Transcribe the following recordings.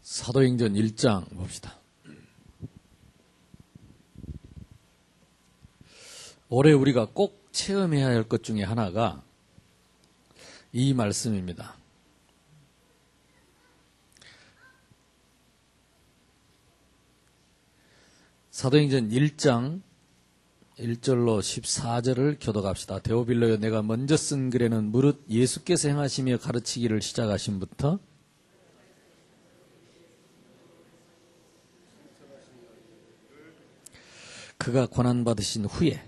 사도행전 1장 봅시다. 올해 우리가 꼭 체험해야 할 것 중에 하나가 이 말씀입니다. 사도행전 1장 1절로 14절을 교독합시다. 데오빌로여, 내가 먼저 쓴 글에는 무릇 예수께서 행하시며 가르치기를 시작하심부터 그가 고난받으신 후에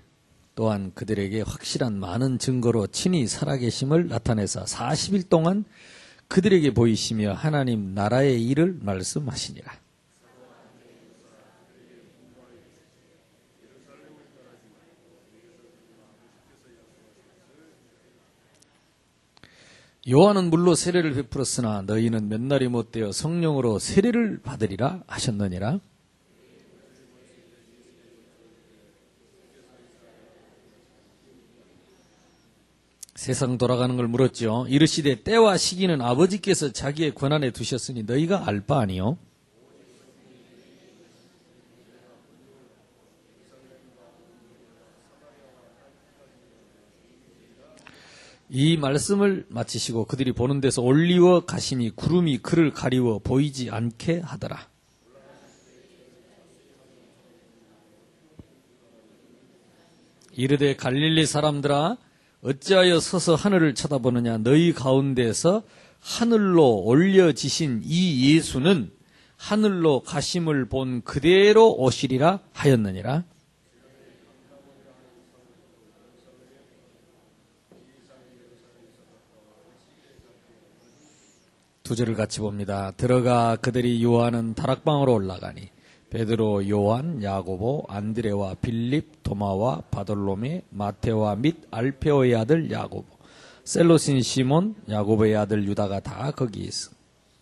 또한 그들에게 확실한 많은 증거로 친히 살아계심을 나타내사 40일 동안 그들에게 보이시며 하나님 나라의 일을 말씀하시니라. 요한은 물로 세례를 베풀었으나 너희는 몇 날이 못되어 성령으로 세례를 받으리라 하셨느니라. 세상 돌아가는 걸 물었죠. 이르시되 때와 시기는 아버지께서 자기의 권한에 두셨으니 너희가 알 바 아니요. 이 말씀을 마치시고 그들이 보는 데서 올리워 가심이 구름이 그를 가리워 보이지 않게 하더라. 이르되 갈릴리 사람들아, 어찌하여 서서 하늘을 쳐다보느냐. 너희 가운데서 하늘로 올려지신 이 예수는 하늘로 가심을 본 그대로 오시리라 하였느니라. 두 절을 같이 봅니다. 들어가 그들이 요하는 다락방으로 올라가니 베드로, 요한, 야고보, 안드레와 빌립, 도마와 바돌로메, 마테와 및 알페오의 아들 야고보, 셀로신 시몬, 야고보의 아들 유다가 다 거기 있어.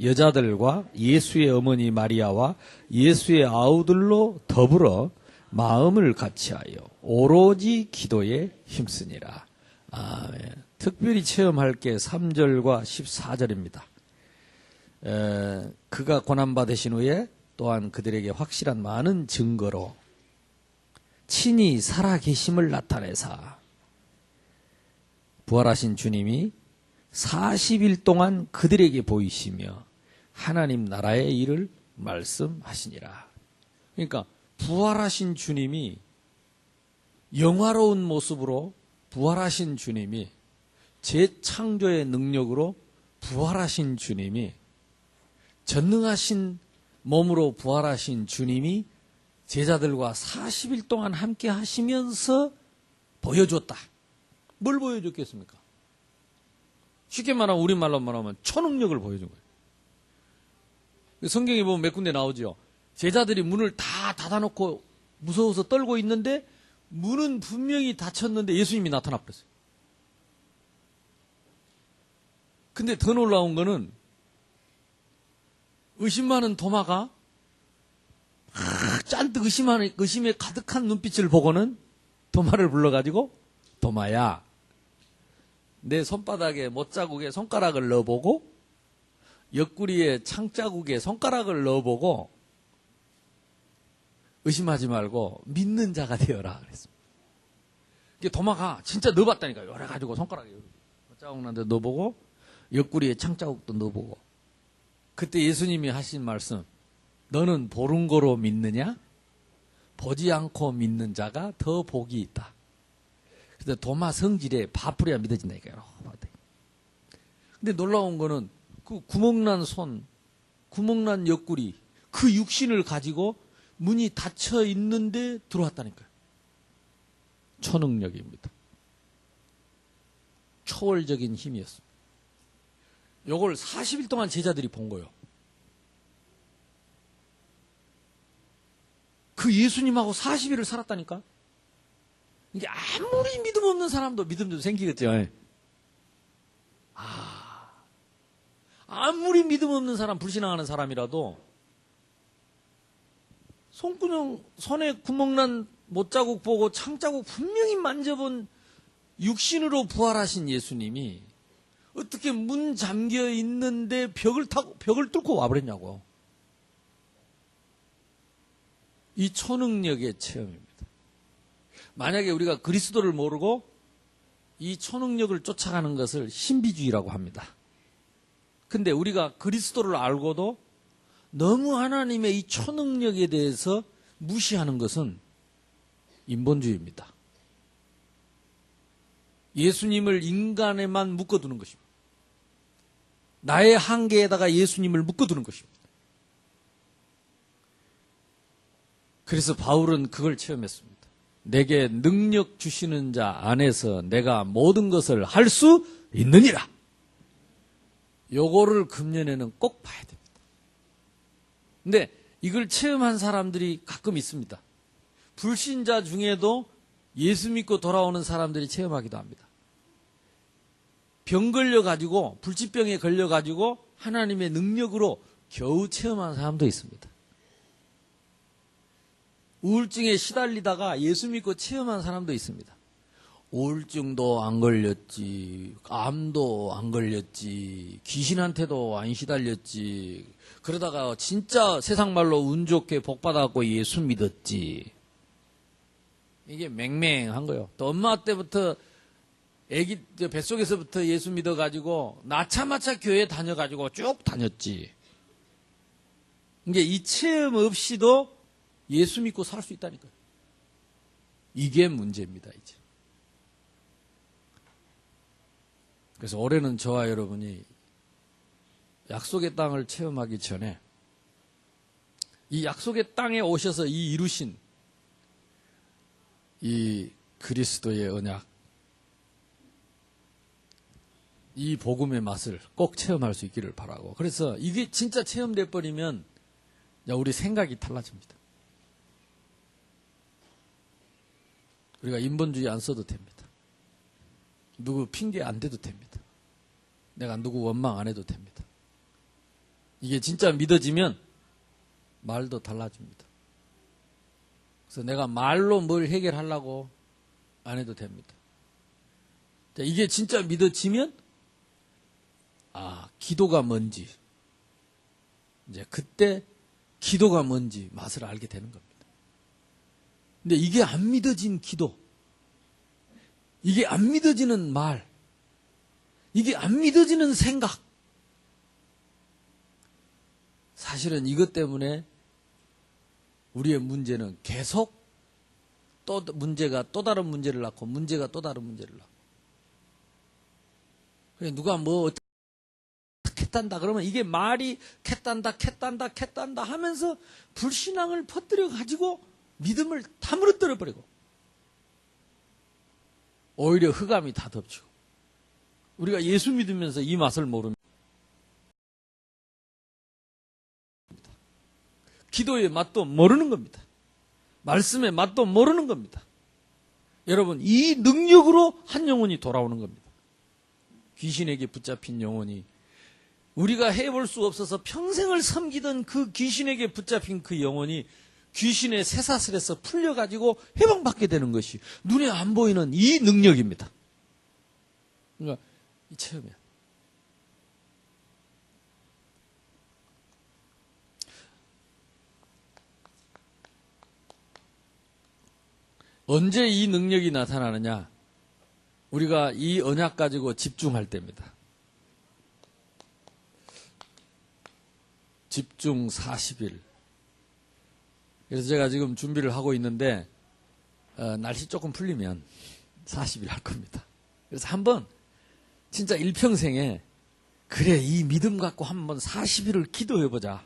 여자들과 예수의 어머니 마리아와 예수의 아우들로 더불어 마음을 같이하여 오로지 기도에 힘쓰니라. 아멘. 특별히 체험할 게 3절과 14절입니다. 그가 고난받으신 후에 또한 그들에게 확실한 많은 증거로 친히 살아계심을 나타내사 부활하신 주님이 40일 동안 그들에게 보이시며 하나님 나라의 일을 말씀하시니라. 그러니까 부활하신 주님이, 영화로운 모습으로 부활하신 주님이, 재창조의 능력으로 부활하신 주님이, 전능하신 몸으로 부활하신 주님이 제자들과 40일 동안 함께 하시면서 보여줬다. 뭘 보여줬겠습니까? 쉽게 말하면, 우리말로 말하면 초능력을 보여준 거예요. 성경에 보면 몇 군데 나오죠. 제자들이 문을 다 닫아놓고 무서워서 떨고 있는데 문은 분명히 닫혔는데 예수님이 나타나 버렸어요. 근데 더 놀라운 거는 의심 많은 도마가 잔뜩 의심에 가득한 눈빛을 보고는 도마를 불러가지고, 도마야, 내 손바닥에 못자국에 손가락을 넣어보고 옆구리에 창자국에 손가락을 넣어보고 의심하지 말고 믿는 자가 되어라 그랬습니다. 도마가 진짜 넣어봤다니까요. 열어가지고 손가락에 못자국 난데 넣어보고 옆구리에 창자국도 넣어보고. 그때 예수님이 하신 말씀, 너는 보는 거로 믿느냐? 보지 않고 믿는 자가 더 복이 있다. 그래서 도마 성질에 바풀어야 믿어진다니까요. 근데 놀라운 거는 그 구멍난 손, 구멍난 옆구리, 그 육신을 가지고 문이 닫혀 있는데 들어왔다니까요. 초능력입니다. 초월적인 힘이었습니다. 요걸 40일 동안 제자들이 본 거예요. 그 예수님하고 40일을 살았다니까? 이게 아무리 믿음 없는 사람도 믿음 좀 생기겠죠. 아무리 믿음 없는 사람, 불신앙하는 사람이라도 손에 구멍난 못자국 보고 창자국 분명히 만져본 육신으로 부활하신 예수님이 어떻게 문 잠겨 있는데 벽을 뚫고 와버렸냐고. 이 초능력의 체험입니다. 만약에 우리가 그리스도를 모르고 이 초능력을 쫓아가는 것을 신비주의라고 합니다. 근데 우리가 그리스도를 알고도 너무 하나님의 이 초능력에 대해서 무시하는 것은 인본주의입니다. 예수님을 인간에만 묶어두는 것입니다. 나의 한계에다가 예수님을 묶어두는 것입니다. 그래서 바울은 그걸 체험했습니다. 내게 능력 주시는 자 안에서 내가 모든 것을 할 수 있느니라. 요거를 금년에는 꼭 봐야 됩니다. 근데 이걸 체험한 사람들이 가끔 있습니다. 불신자 중에도 예수 믿고 돌아오는 사람들이 체험하기도 합니다. 병 걸려가지고, 불치병에 걸려가지고 하나님의 능력으로 겨우 체험한 사람도 있습니다. 우울증에 시달리다가 예수 믿고 체험한 사람도 있습니다. 우울증도 안 걸렸지, 암도 안 걸렸지, 귀신한테도 안 시달렸지, 그러다가 진짜 세상 말로 운 좋게 복 받아갖고 예수 믿었지. 이게 맹맹한 거예요. 또 엄마 때부터 애기 뱃속에서부터 예수 믿어가지고 나차마차 교회 다녀가지고 쭉 다녔지. 이게 이 체험 없이도 예수 믿고 살 수 있다니까요. 이게 문제입니다, 이제. 그래서 올해는 저와 여러분이 약속의 땅을 체험하기 전에 이 약속의 땅에 오셔서 이 이루신 이 그리스도의 언약, 이 복음의 맛을 꼭 체험할 수 있기를 바라고, 그래서 이게 진짜 체험돼 버리면 우리 생각이 달라집니다. 우리가 인본주의 안 써도 됩니다. 누구 핑계 안 대도 됩니다. 내가 누구 원망 안 해도 됩니다. 이게 진짜 믿어지면 말도 달라집니다. 그래서 내가 말로 뭘 해결하려고 안 해도 됩니다. 이게 진짜 믿어지면 기도가 뭔지, 이제 그때 기도가 뭔지 맛을 알게 되는 겁니다. 근데 이게 안 믿어진 기도, 이게 안 믿어지는 말, 이게 안 믿어지는 생각, 사실은 이것 때문에 우리의 문제는 계속 또 문제가 또 다른 문제를 낳고 문제가 또 다른 문제를 낳고, 그래 누가 뭐 캣단다 그러면 이게 말이 캣단다 하면서 불신앙을 퍼뜨려 가지고 믿음을 다 무너뜨려 버리고 오히려 흑암이 다 덮치고, 우리가 예수 믿으면서 이 맛을 모릅니다. 기도의 맛도 모르는 겁니다. 말씀의 맛도 모르는 겁니다. 여러분, 이 능력으로 한 영혼이 돌아오는 겁니다. 귀신에게 붙잡힌 영혼이, 우리가 해볼 수 없어서 평생을 섬기던 그 귀신에게 붙잡힌 그 영혼이 귀신의 쇠사슬에서 풀려가지고 해방받게 되는 것이 눈에 안 보이는 이 능력입니다. 그러니까 이 체험이야. 언제 이 능력이 나타나느냐? 우리가 이 언약 가지고 집중할 때입니다. 집중 40일. 그래서 제가 지금 준비를 하고 있는데 날씨 조금 풀리면 40일 할 겁니다. 그래서 한번 진짜 일평생에 그래 이 믿음 갖고 한번 40일을 기도해보자.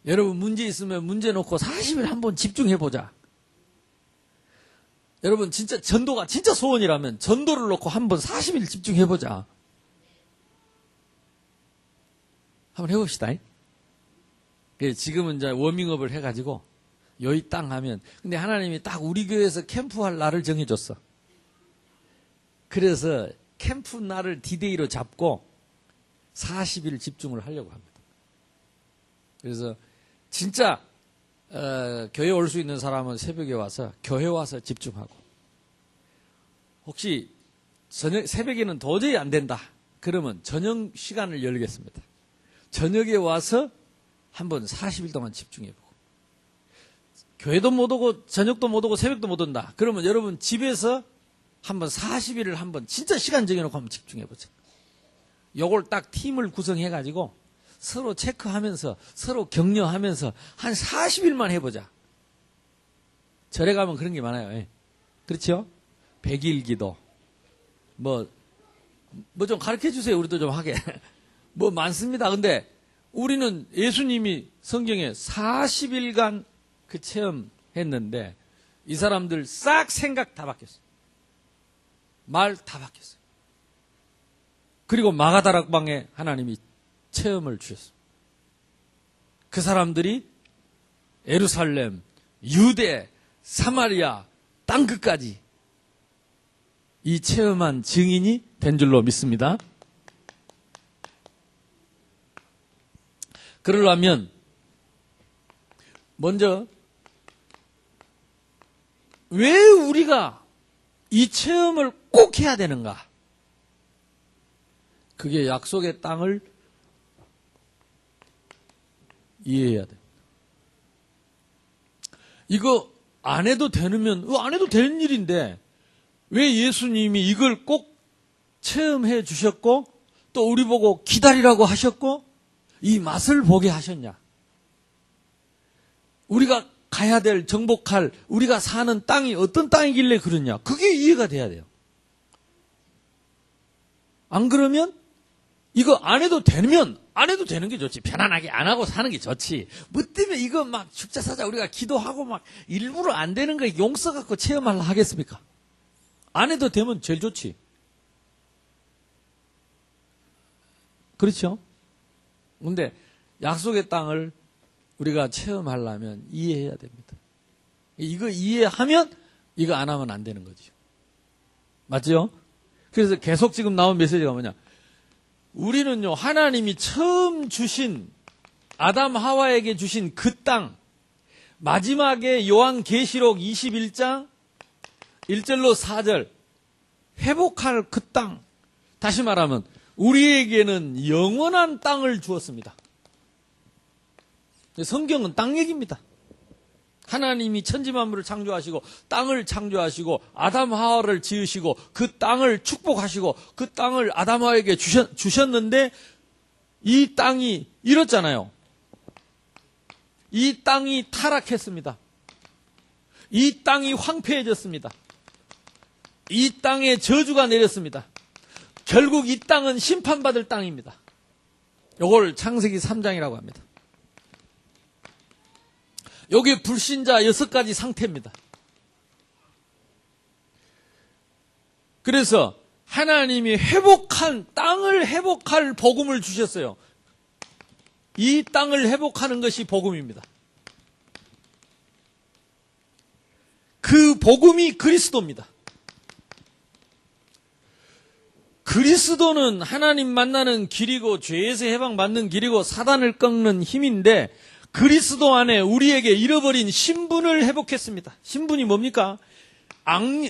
여러분 문제 있으면 문제 놓고 40일 한번 집중해보자. 여러분 진짜 전도가 진짜 소원이라면 전도를 놓고 한번 40일 집중해보자. 한번 해봅시다. 지금은 이제 워밍업을 해가지고 여의 땅 하면, 근데 하나님이 딱 우리 교회에서 캠프할 날을 정해줬어. 그래서 캠프 날을 디데이로 잡고 40일 집중을 하려고 합니다. 그래서 진짜 교회 올 수 있는 사람은 새벽에 와서 교회 와서 집중하고, 혹시 새벽에는 도저히 안 된다 그러면 저녁 시간을 열겠습니다. 저녁에 와서 한번 40일 동안 집중해보고, 교회도 못 오고 저녁도 못 오고 새벽도 못 온다. 그러면 여러분 집에서 한번 40일을 한번 진짜 시간 정해놓고 한번 집중해보자. 요걸 딱 팀을 구성해가지고 서로 체크하면서 서로 격려하면서 한 40일만 해보자. 절에 가면 그런 게 많아요. 예. 그렇죠? 100일 기도. 뭐 좀 가르쳐 주세요. 우리도 좀 하게. 뭐 많습니다. 근데 우리는 예수님이 성경에 40일간 그 체험했는데 이 사람들 싹 생각 다 바뀌었어요. 말 다 바뀌었어요. 그리고 마가다락방에 하나님이 체험을 주셨어요. 그 사람들이 예루살렘, 유대, 사마리아, 땅끝까지 이 체험한 증인이 된 줄로 믿습니다. 그러려면 먼저 왜 우리가 이 체험을 꼭 해야 되는가? 그게 약속의 땅을 이해해야 돼. 이거 안 해도 되면 안 해도 되는 일인데 왜 예수님이 이걸 꼭 체험해 주셨고 또 우리 보고 기다리라고 하셨고 이 맛을 보게 하셨냐? 우리가 가야 될 정복할 우리가 사는 땅이 어떤 땅이길래 그러냐? 그게 이해가 돼야 돼요. 안 그러면 이거 안 해도 되면 안 해도 되는 게 좋지. 편안하게 안 하고 사는 게 좋지. 뭐 때문에 이거 막 축자 사자 우리가 기도하고 막 일부러 안 되는 거 용 써갖고 체험하려 하겠습니까? 안 해도 되면 제일 좋지. 그렇죠? 근데 약속의 땅을 우리가 체험하려면 이해해야 됩니다. 이거 이해하면 이거 안 하면 안 되는 거죠. 맞죠? 그래서 계속 지금 나온 메시지가 뭐냐? 우리는요, 하나님이 처음 주신 아담 하와에게 주신 그 땅, 마지막에 요한계시록 21장 1절로 4절 회복할 그 땅, 다시 말하면 우리에게는 영원한 땅을 주었습니다. 성경은 땅 얘기입니다. 하나님이 천지만물을 창조하시고 땅을 창조하시고 아담 하와를 지으시고 그 땅을 축복하시고 그 땅을 아담 하와에게 주셨는데 이 땅이 이렇잖아요. 이 땅이 타락했습니다. 이 땅이 황폐해졌습니다. 이 땅에 저주가 내렸습니다. 결국 이 땅은 심판받을 땅입니다. 이걸 창세기 3장이라고 합니다. 여기 불신자 6가지 상태입니다. 그래서 하나님이 땅을 회복할 복음을 주셨어요. 이 땅을 회복하는 것이 복음입니다. 그 복음이 그리스도입니다. 그리스도는 하나님 만나는 길이고 죄에서 해방받는 길이고 사단을 꺾는 힘인데 그리스도 안에 우리에게 잃어버린 신분을 회복했습니다. 신분이 뭡니까?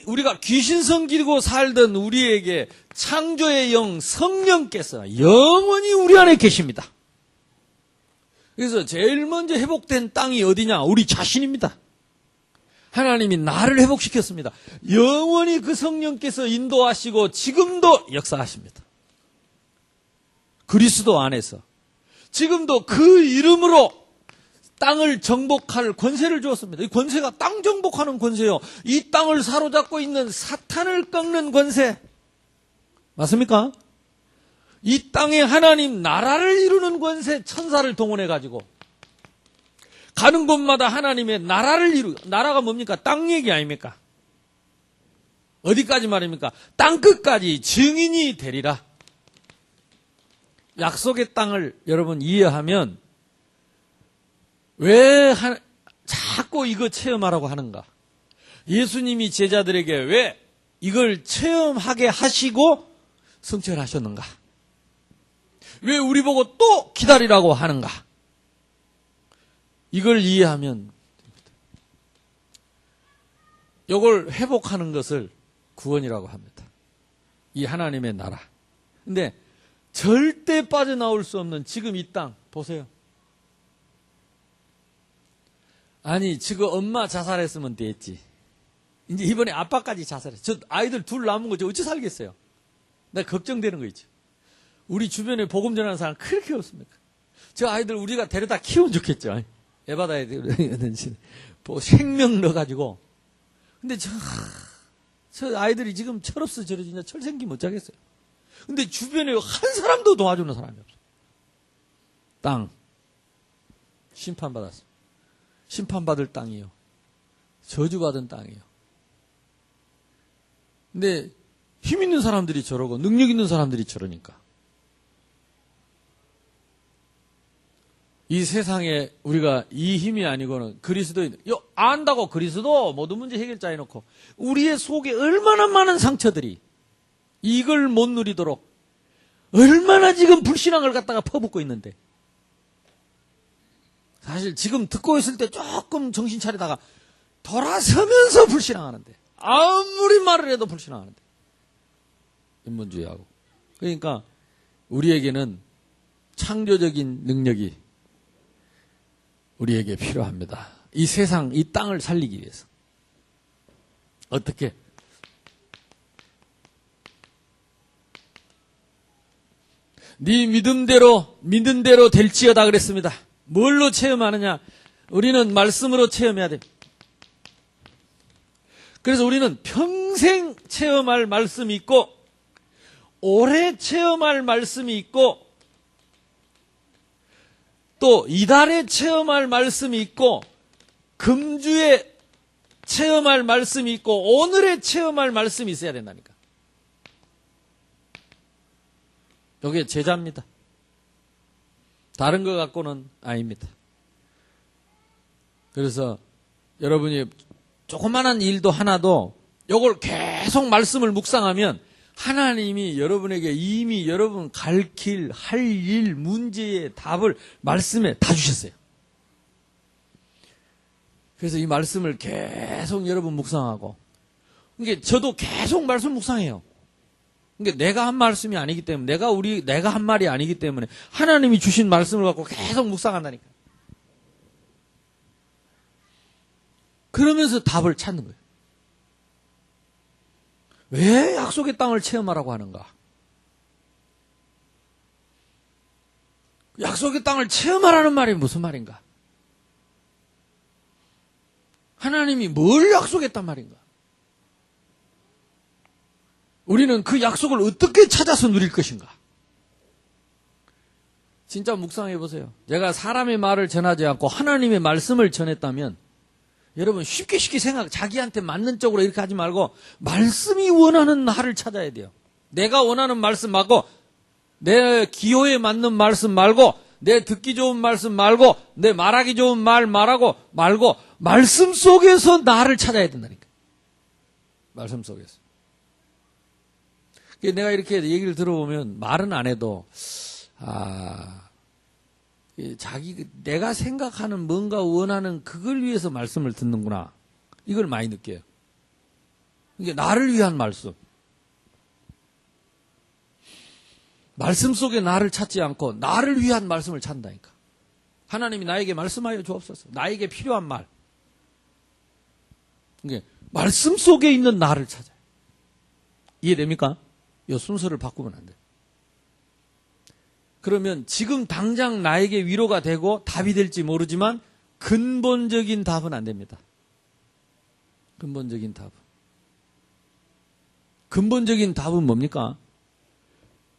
우리가 귀신 섬기고 살던 우리에게 창조의 영 성령께서 영원히 우리 안에 계십니다. 그래서 제일 먼저 회복된 땅이 어디냐? 우리 자신입니다. 하나님이 나를 회복시켰습니다. 영원히 그 성령께서 인도하시고 지금도 역사하십니다. 그리스도 안에서 지금도 그 이름으로 땅을 정복할 권세를 주었습니다. 이 권세가 땅 정복하는 권세요. 이 땅을 사로잡고 있는 사탄을 꺾는 권세. 맞습니까? 이 땅에 하나님 나라를 이루는 권세, 천사를 동원해가지고 가는 곳마다 하나님의 나라가 뭡니까? 땅 얘기 아닙니까? 어디까지 말입니까? 땅끝까지 증인이 되리라. 약속의 땅을 여러분 이해하면 왜 자꾸 이거 체험하라고 하는가? 예수님이 제자들에게 왜 이걸 체험하게 하시고 성취를 하셨는가? 왜 우리 보고 또 기다리라고 하는가? 이걸 이해하면 됩니다. 이걸 회복하는 것을 구원이라고 합니다. 이 하나님의 나라. 근데 절대 빠져나올 수 없는 지금 이 땅 보세요. 아니, 지금 엄마 자살했으면 됐지. 이제 이번에 아빠까지 자살했어. 저 아이들 둘 남은 거 저 어찌 살겠어요? 나 걱정되는 거 있죠. 우리 주변에 복음 전하는 사람 그렇게 없습니까? 저 아이들 우리가 데려다 키우면 좋겠죠. 에바다에 생명 넣어가지고. 근데 저 아이들이 지금 철없어 저러지, 철생기 못 자겠어요. 근데 주변에 한 사람도 도와주는 사람이 없어요. 땅. 심판받았어. 심판받을 땅이요. 저주받은 땅이요. 근데 힘 있는 사람들이 저러고 능력 있는 사람들이 저러니까. 이 세상에 우리가 이 힘이 아니고는 그리스도인, 안다고 그리스도 모든 문제 해결자 해놓고 우리의 속에 얼마나 많은 상처들이 이걸 못 누리도록 얼마나 지금 불신앙을 갖다가 퍼붓고 있는데, 사실 지금 듣고 있을 때 조금 정신 차리다가 돌아서면서 불신앙하는데, 아무리 말을 해도 불신앙하는데, 인본주의하고. 그러니까 우리에게는 창조적인 능력이 우리에게 필요합니다. 이 세상, 이 땅을 살리기 위해서. 어떻게? 네 믿은 대로 될지어다 그랬습니다. 뭘로 체험하느냐? 우리는 말씀으로 체험해야 돼. 그래서 우리는 평생 체험할 말씀이 있고, 오래 체험할 말씀이 있고, 또 이달에 체험할 말씀이 있고, 금주에 체험할 말씀이 있고, 오늘에 체험할 말씀이 있어야 된다니까. 이게 제자입니다. 다른 것 갖고는 아닙니다. 그래서 여러분이 조그마한 일도 하나도 이걸 계속 말씀을 묵상하면 하나님이 여러분에게 이미 여러분 갈 길, 할 일, 문제의 답을 말씀에 다 주셨어요. 그래서 이 말씀을 계속 여러분 묵상하고, 이게 저도 계속 말씀 묵상해요. 그러니까 내가 한 말씀이 아니기 때문에, 내가 한 말이 아니기 때문에 하나님이 주신 말씀을 갖고 계속 묵상한다니까. 그러면서 답을 찾는 거예요. 왜 약속의 땅을 체험하라고 하는가? 약속의 땅을 체험하라는 말이 무슨 말인가? 하나님이 뭘 약속했단 말인가? 우리는 그 약속을 어떻게 찾아서 누릴 것인가? 진짜 묵상해 보세요. 제가 사람의 말을 전하지 않고 하나님의 말씀을 전했다면, 여러분 쉽게 자기한테 맞는 쪽으로 이렇게 하지 말고 말씀이 원하는 나를 찾아야 돼요. 내가 원하는 말씀 말고, 내 기호에 맞는 말씀 말고, 내 듣기 좋은 말씀 말고, 내 말하기 좋은 말 말고 말씀 속에서 나를 찾아야 된다니까. 말씀 속에서. 내가 이렇게 얘기를 들어보면 말은 안 해도 내가 생각하는 뭔가 원하는 그걸 위해서 말씀을 듣는구나, 이걸 많이 느껴요. 이게 나를 위한 말씀. 말씀 속에 나를 찾지 않고 나를 위한 말씀을 찾는다니까. 하나님이 나에게 말씀하여 주옵소서. 나에게 필요한 말. 이게 말씀 속에 있는 나를 찾아요. 이해됩니까? 이 순서를 바꾸면 안 돼. 그러면 지금 당장 나에게 위로가 되고 답이 될지 모르지만 근본적인 답은 안 됩니다. 근본적인 답은 뭡니까?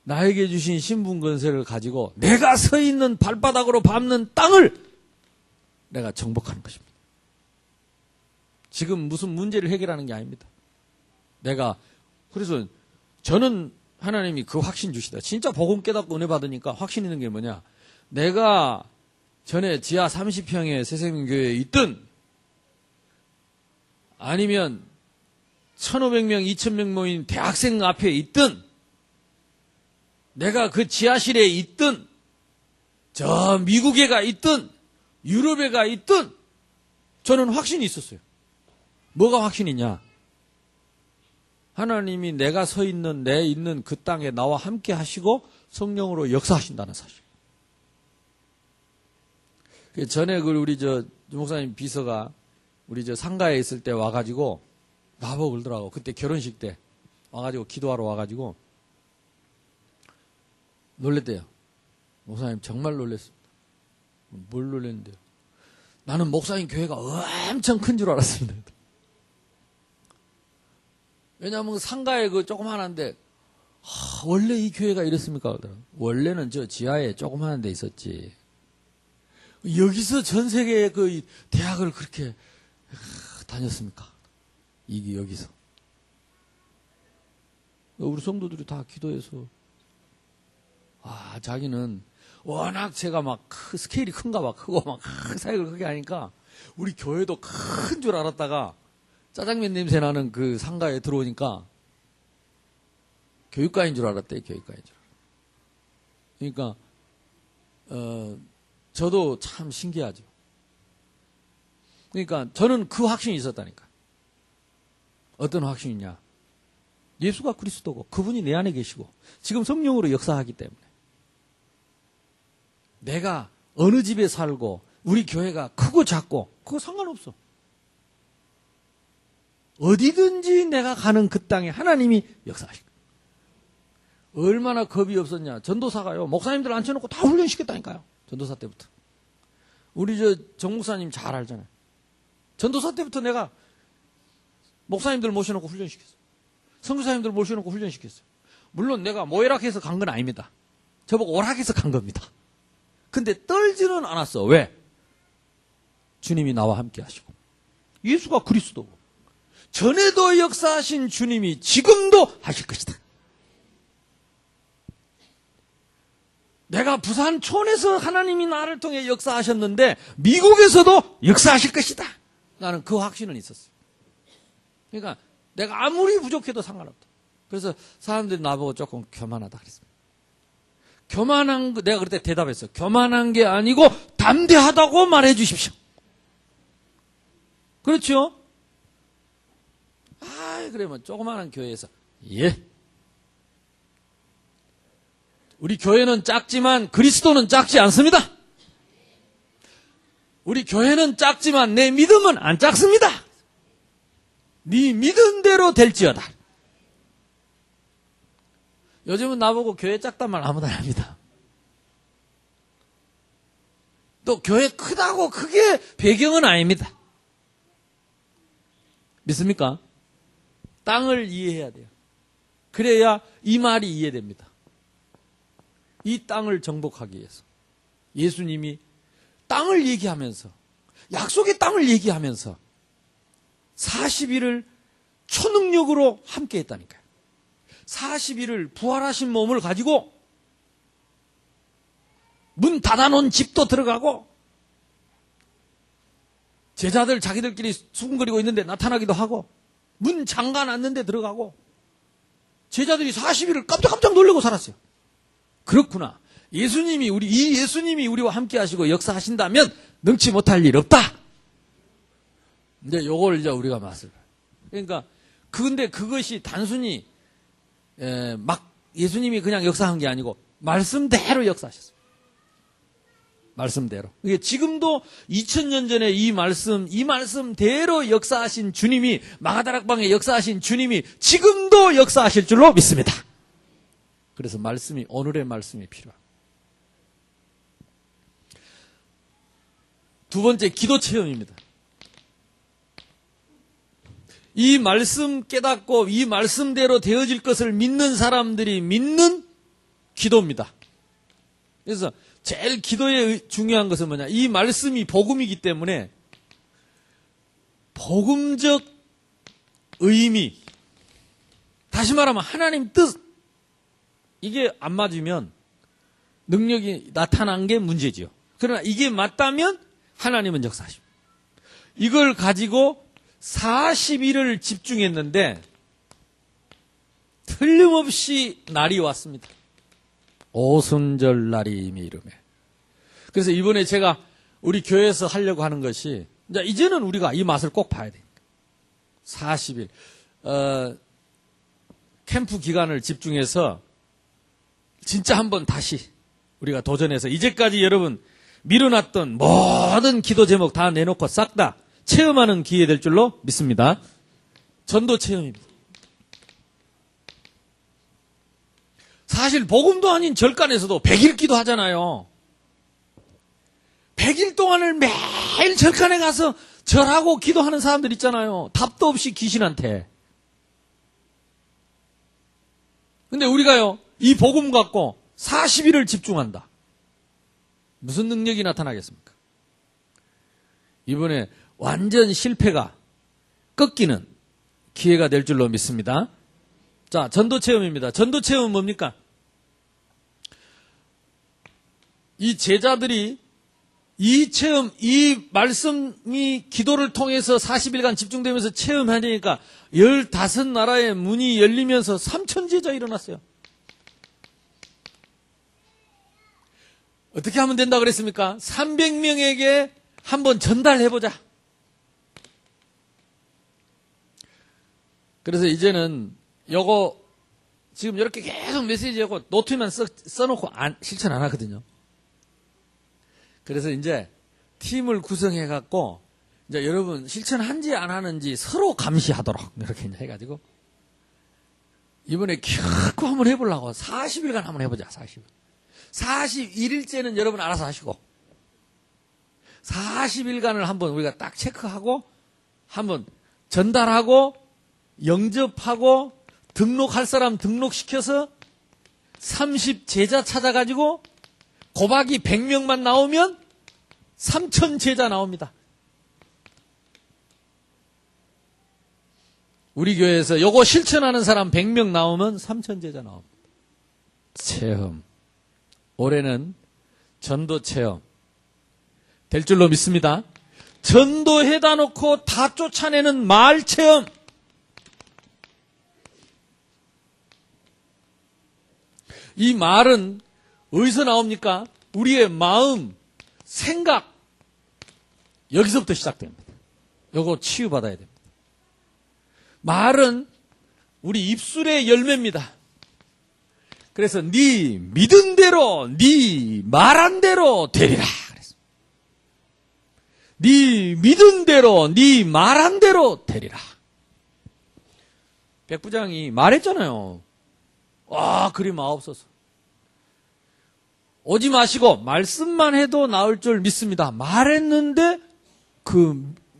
나에게 주신 신분 권세를 가지고 내가 서 있는 발바닥으로 밟는 땅을 내가 정복하는 것입니다. 지금 무슨 문제를 해결하는 게 아닙니다. 그래서 저는 하나님이 그 확신 주시다. 진짜 복음 깨닫고 은혜 받으니까 확신 있는 게 뭐냐? 내가 전에 지하 30평의 새생명교회에 있든, 아니면 1,500명, 2,000명 모인 대학생 앞에 있든, 내가 그 지하실에 있든, 저 미국에 가 있든, 유럽에 가 있든, 저는 확신이 있었어요. 뭐가 확신이냐? 하나님이 내가 서 있는, 내 있는 그 땅에 나와 함께 하시고 성령으로 역사하신다는 사실. 전에 우리 목사님 비서가 우리 상가에 있을 때 와가지고 나보고 그러더라고. 그때 결혼식 때 와가지고 기도하러 와가지고 놀랬대요. 목사님 정말 놀랬습니다. 뭘 놀랬는데요? 나는 목사님 교회가 엄청 큰 줄 알았습니다. 왜냐하면 상가에 조그만한데 원래 이 교회가 이랬습니까? 그러더라고요. 원래는 지하에 조그만한 데 있었지. 여기서 전 세계의 대학을 그렇게 다녔습니까? 이게 여기서. 우리 성도들이 다 기도해서 자기는 워낙 제가 스케일이 큰가 봐. 크고 사역을 크게 하니까 우리 교회도 큰 줄 알았다가 짜장면 냄새 나는 그 상가에 들어오니까 교육과인 줄 알았대. 교육과인 줄 알았대. 그러니까 저도 참 신기하죠. 그러니까 저는 그 확신이 있었다니까. 어떤 확신이냐? 예수가 그리스도고 그분이 내 안에 계시고 지금 성령으로 역사하기 때문에 내가 어느 집에 살고 우리 교회가 크고 작고 그거 상관없어. 어디든지 내가 가는 그 땅에 하나님이 역사하실 거예요. 얼마나 겁이 없었냐. 전도사가요. 목사님들 앉혀놓고 다 훈련시켰다니까요. 전도사 때부터. 우리 정 목사님 잘 알잖아요. 전도사 때부터 내가 목사님들 모셔놓고 훈련시켰어요. 선교사님들 모셔놓고 훈련시켰어요. 물론 내가 모이락해서 간 건 아닙니다. 저보고 오락해서 간 겁니다. 근데 떨지는 않았어. 왜? 주님이 나와 함께 하시고 예수가 그리스도고 전에도 역사하신 주님이 지금도 하실 것이다. 내가 부산 촌에서 하나님이 나를 통해 역사하셨는데 미국에서도 역사하실 것이다. 나는 그 확신은 있었어요. 그러니까 내가 아무리 부족해도 상관없다. 그래서 사람들이 나보고 조금 교만하다 그랬습니다. 교만한 거 내가 그때 대답했어요. 교만한 게 아니고 담대하다고 말해 주십시오. 그렇죠? 그러면 조그마한 교회에서 예. 우리 교회는 작지만 그리스도는 작지 않습니다. 우리 교회는 작지만 내 믿음은 안 작습니다. 네 믿은 대로 될지어다. 요즘은 나보고 교회 작단 말 아무도 안 합니다. 또 교회 크다고 그게 배경은 아닙니다. 믿습니까? 땅을 이해해야 돼요. 그래야 이 말이 이해됩니다. 이 땅을 정복하기 위해서 예수님이 땅을 얘기하면서 약속의 땅을 얘기하면서 40일을 초능력으로 함께 했다니까요. 40일을 부활하신 몸을 가지고 문 닫아놓은 집도 들어가고 제자들 자기들끼리 수군거리고 있는데 나타나기도 하고 문 잠가놨는데 들어가고 제자들이 40일을 깜짝깜짝 놀라고 살았어요. 그렇구나. 예수님이 우리와 함께 하시고 역사하신다면 능치 못할 일 없다. 이제 요걸 이제 우리가 맛을. 그러니까 근데 그것이 단순히 막 예수님이 그냥 역사한 게 아니고 말씀대로 역사하셨어요. 말씀대로. 이게 지금도 2000년 전에 이 말씀대로 역사하신 주님이 마가다락방에 역사하신 주님이 지금도 역사하실 줄로 믿습니다. 그래서 오늘의 말씀이 필요합니다. 두 번째 기도 체험입니다. 이 말씀 깨닫고 이 말씀대로 되어질 것을 믿는 사람들이 믿는 기도입니다. 그래서 제일 기도에 중요한 것은 뭐냐? 이 말씀이 복음이기 때문에 복음적 의미, 다시 말하면 하나님 뜻, 이게 안 맞으면 능력이 나타난 게 문제지요. 그러나 이게 맞다면 하나님은 역사하십니다. 이걸 가지고 40일을 집중했는데 틀림없이 날이 왔습니다. 오순절 날이 이미 이르매. 그래서 이번에 제가 우리 교회에서 하려고 하는 것이 이제는 우리가 이 맛을 꼭 봐야 됩니다. 40일 캠프 기간을 집중해서 진짜 한번 다시 우리가 도전해서 이제까지 여러분 미뤄놨던 모든 기도 제목 다 내놓고 싹 다 체험하는 기회 될 줄로 믿습니다. 전도 체험입니다. 사실 복음도 아닌 절간에서도 100일 기도하잖아요. 100일 동안을 매일 절간에 가서 절하고 기도하는 사람들 있잖아요. 답도 없이 귀신한테. 근데 우리가요, 이 복음 갖고 40일을 집중한다. 무슨 능력이 나타나겠습니까? 이번에 완전 실패가 꺾이는 기회가 될 줄로 믿습니다. 자, 전도 체험입니다. 전도 체험은 뭡니까? 이 제자들이 이 체험, 이 말씀이 기도를 통해서 40일간 집중되면서 체험하니까 15나라의 문이 열리면서 3,000제자 일어났어요. 어떻게 하면 된다 그랬습니까? 300명에게 한번 전달해보자. 그래서 이제는 요거 지금 이렇게 계속 메시지하고 노트만 써놓고 실천 안 하거든요. 그래서 이제 팀을 구성해갖고 이제 여러분 실천한지 안 하는지 서로 감시하도록 이렇게 해가지고 이번에 켜고 한번 해보려고 40일간 한번 해보자. 40일. 41일째는 여러분 알아서 하시고 40일간을 한번 우리가 딱 체크하고 한번 전달하고 영접하고 등록할 사람 등록시켜서 30제자 찾아가지고 고박이 100명만 나오면 3,000제자 나옵니다. 우리 교회에서 요거 실천하는 사람 100명 나오면 3,000제자 나옵니다. 체험. 올해는 전도 체험 될 줄로 믿습니다. 전도해다 놓고 다 쫓아내는 말 체험. 이 말은 어디서 나옵니까? 우리의 마음, 생각, 여기서부터 시작됩니다. 요거 치유받아야 됩니다. 말은 우리 입술의 열매입니다. 그래서 네 믿은 대로, 네 말한 대로 되리라. 그랬습니다. 네 믿은 대로, 네 말한 대로 되리라. 백부장이 말했잖아요. 와, 그리 마옵소서. 오지 마시고 말씀만 해도 나을 줄 믿습니다. 말했는데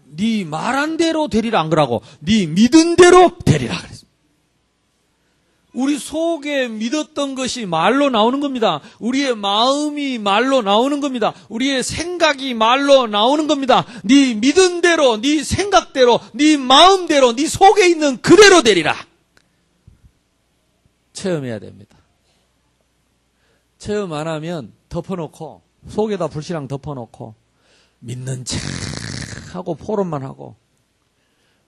네 말한 대로 되리라 안 그러고 네 믿은 대로 되리라 그랬습니다. 우리 속에 믿었던 것이 말로 나오는 겁니다. 우리의 마음이 말로 나오는 겁니다. 우리의 생각이 말로 나오는 겁니다. 네 믿은 대로, 네 생각대로, 네 마음대로, 네 속에 있는 그대로 되리라. 체험해야 됩니다. 체험 안 하면 덮어놓고 속에다 불신앙 덮어놓고 믿는 척하고 포럼만 하고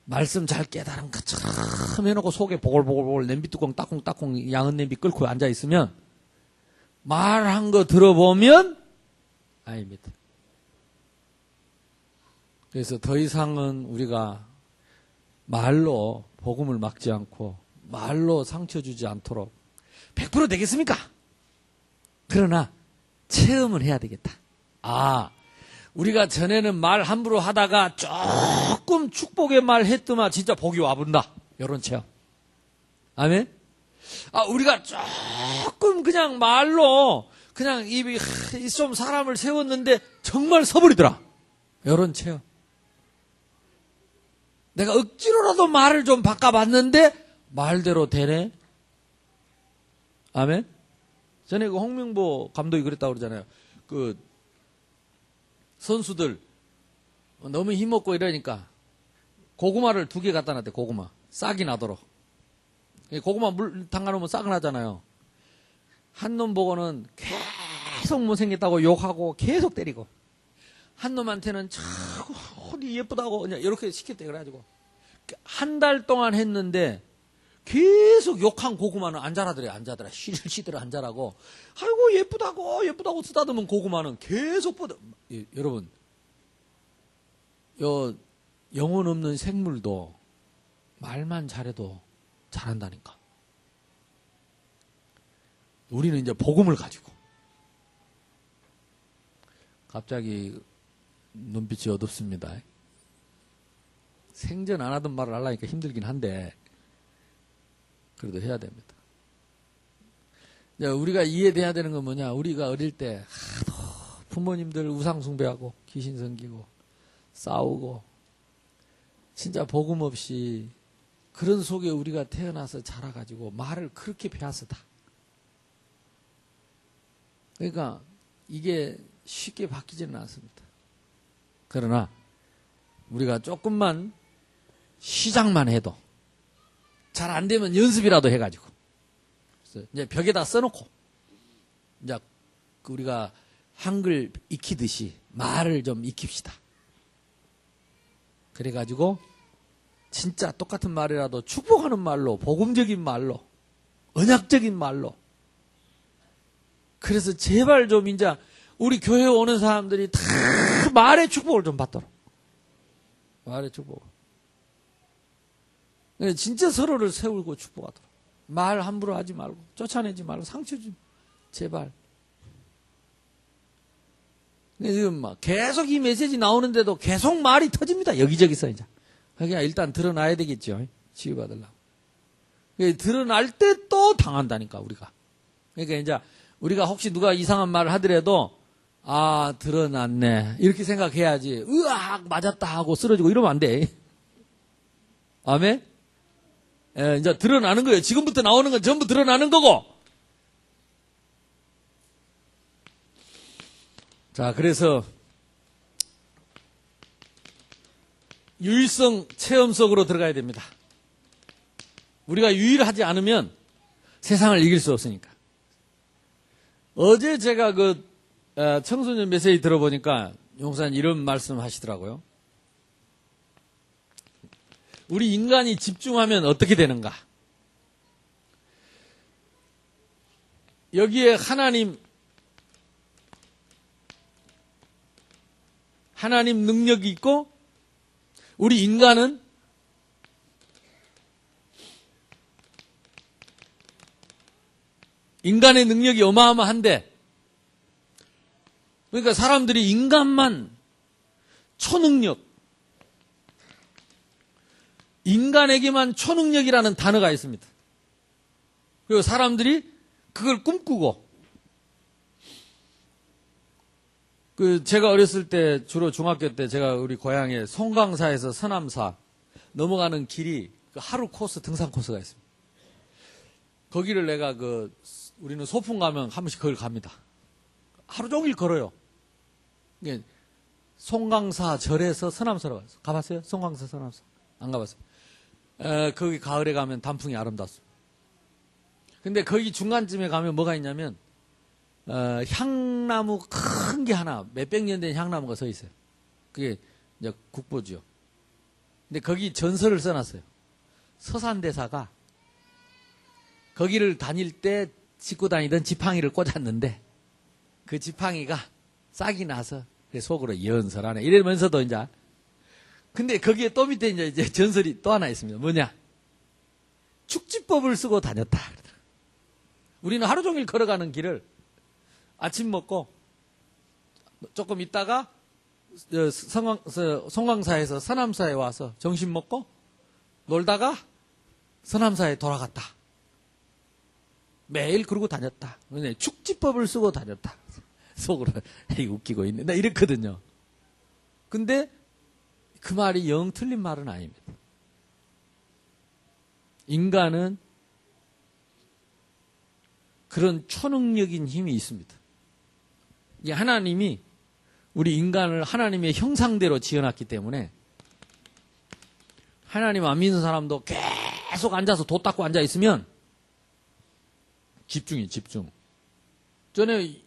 말씀 잘 깨달은 것처럼 해놓고 속에 보글보글 냄비뚜껑 따콩따콩 양은 냄비 끓고 앉아있으면 말한 거 들어보면 아닙니다. 그래서 더 이상은 우리가 말로 복음을 막지 않고 말로 상처 주지 않도록 100% 되겠습니까? 그러나 체험을 해야 되겠다. 우리가 전에는 말 함부로 하다가 조금 축복의 말 했더만 진짜 복이 와본다. 이런 체험. 아멘? 우리가 조금 그냥 말로 그냥 입이 좀 사람을 세웠는데 정말 서버리더라. 이런 체험. 내가 억지로라도 말을 좀 바꿔봤는데 말대로 되네. 아멘? 전에 홍명보 감독이 그랬다고 그러잖아요. 선수들 너무 힘없고 이러니까 고구마를 2개 갖다 놨대. 고구마 싹이 나도록. 고구마 물 담가놓으면 싹이 나잖아요. 한 놈 보고는 계속 못생겼다고 욕하고 계속 때리고 한 놈한테는 자꾸 니 예쁘다고 이렇게 시켰대. 그래가지고 한 달 동안 했는데 계속 욕한 고구마는 안 자라더래. 안 자더라. 시들시들 안 자라고. 아이고 예쁘다고 쓰다듬은 고구마는 계속 뻗어. 여러분, 영혼 없는 생물도 말만 잘해도 자란다니까. 우리는 이제 복음을 가지고 갑자기 눈빛이 어둡습니다. 생전 안 하던 말을 하려니까 힘들긴 한데 그래도 해야 됩니다. 우리가 이해돼야 되는 건 뭐냐? 우리가 어릴 때 하도 부모님들 우상 숭배하고 귀신 섬기고 싸우고 진짜 복음 없이 그런 속에 우리가 태어나서 자라가지고 말을 그렇게 배웠었다. 그러니까 이게 쉽게 바뀌지는 않습니다. 그러나 우리가 조금만 시작만 해도 잘 안 되면 연습이라도 해가지고 그래서 이제 벽에다 써놓고 이제 우리가 한글 익히듯이 말을 좀 익힙시다. 그래가지고 진짜 똑같은 말이라도 축복하는 말로, 복음적인 말로, 언약적인 말로. 그래서 제발 좀 이제 우리 교회에 오는 사람들이 다 말의 축복을 좀 받도록. 말의 축복을. 진짜 서로를 세우고 축복하도록. 말 함부로 하지 말고, 쫓아내지 말고, 상처 좀, 제발. 지금 막 계속 이 메시지 나오는데도 계속 말이 터집니다. 여기저기서 이제. 그러니까 일단 드러나야 되겠죠. 치유받으려고. 드러날 때 또 당한다니까, 우리가. 그러니까 이제 우리가 혹시 누가 이상한 말을 하더라도, 아, 드러났네. 이렇게 생각해야지. 으악, 맞았다 하고 쓰러지고 이러면 안 돼. 아멘? 예, 이제 드러나는 거예요. 지금부터 나오는 건 전부 드러나는 거고. 자, 그래서 유일성 체험 속으로 들어가야 됩니다. 우리가 유일하지 않으면 세상을 이길 수 없으니까. 어제 제가 청소년 메시지 들어보니까 용사님 이런 말씀 하시더라고요. 우리 인간이 집중하면 어떻게 되는가? 여기에 하나님 능력이 있고 우리 인간은 인간의 능력이 어마어마한데 그러니까 사람들이 인간만 초능력 인간에게만 초능력이라는 단어가 있습니다. 그리고 사람들이 그걸 꿈꾸고 제가 어렸을 때 주로 중학교 때 제가 우리 고향에 송강사에서 서남사 넘어가는 길이 하루 코스 등산 코스가 있습니다. 거기를 내가 우리는 소풍 가면 한 번씩 그걸 갑니다. 하루 종일 걸어요. 송강사 절에서 서남사로 가요. 가봤어요? 송강사 서남사 안 가봤어요. 거기 가을에 가면 단풍이 아름답습니다. 근데 거기 중간쯤에 가면 뭐가 있냐면 향나무 큰 게 하나 몇백 년 된 향나무가 서 있어요. 그게 이제 국보지요. 근데 거기 전설을 써놨어요. 서산대사가 거기를 다닐 때 싣고 다니던 지팡이를 꽂았는데 그 지팡이가 싹이 나서 속으로 연설하네 이러면서도 이제 근데 거기에 또 밑에 이제 전설이 또 하나 있습니다. 뭐냐? 축지법을 쓰고 다녔다. 우리는 하루 종일 걸어가는 길을 아침 먹고 조금 있다가 송강사에서 서남사에 와서 점심 먹고 놀다가 서남사에 돌아갔다. 매일 그러고 다녔다. 축지법을 쓰고 다녔다. 속으로 웃기고 있네. 나 이랬거든요. 근데 그 말이 영 틀린 말은 아닙니다. 인간은 그런 초능력인 힘이 있습니다. 이게 하나님이 우리 인간을 하나님의 형상대로 지어놨기 때문에 하나님 안 믿는 사람도 계속 앉아서 도 닦고 앉아 있으면 집중. 전에